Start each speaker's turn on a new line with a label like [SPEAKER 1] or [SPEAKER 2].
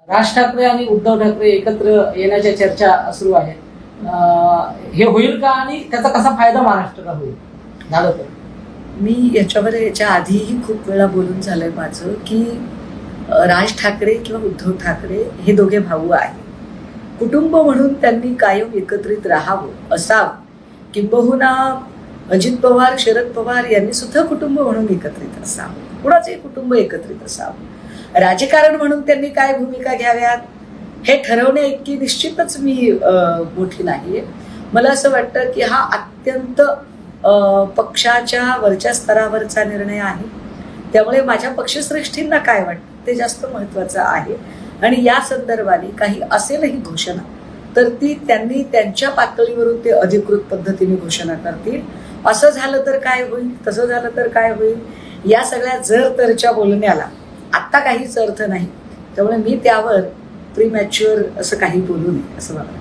[SPEAKER 1] राज ठाकरे आणि उद्धव ठाकरे एकत्र येण्याच्या चर्चा सुरू आहेत. हे होईल का आणि त्याचा कसा फायदा महाराष्ट्राला होईल झालं तर?
[SPEAKER 2] मी याच्या आधीही खूप वेळा बोलून झालंय माझं की राज ठाकरे किंवा उद्धव ठाकरे हे दोघे भाऊ आहेत. कुटुंब म्हणून त्यांनी कायम एकत्रित राहावं असावं. किंबहुना अजित पवार, शरद पवार यांनी सुद्धा कुटुंब म्हणून एकत्रित असावं. कुणाचंही कुटुंब एकत्रित असावं. राजकारण म्हणून त्यांनी काय भूमिका घ्याव्यात हे ठरवण्या इतकी निश्चितच मी मोठी नाहीये. मला असं वाटतं की हा अत्यंत पक्षाच्या वरच्या स्तरावरचा निर्णय आहे. त्यामुळे माझ्या पक्षश्रेष्ठींना काय वाटतं ते जास्त महत्वाचं आहे. आणि या संदर्भाने काही असेलही घोषणा तर ती त्यांनी त्यांच्या पातळीवरून ते अधिकृत पद्धतीने घोषणा करतील. असं झालं तर काय होईल, तसं झालं तर काय होईल, या सगळ्या जर तरच्या बोलण्याला आत्ता काहीच अर्थ नाही. त्यामुळे मी त्यावर प्रीमॅच्युअर असं काही बोलू नये असं मला वाटतं.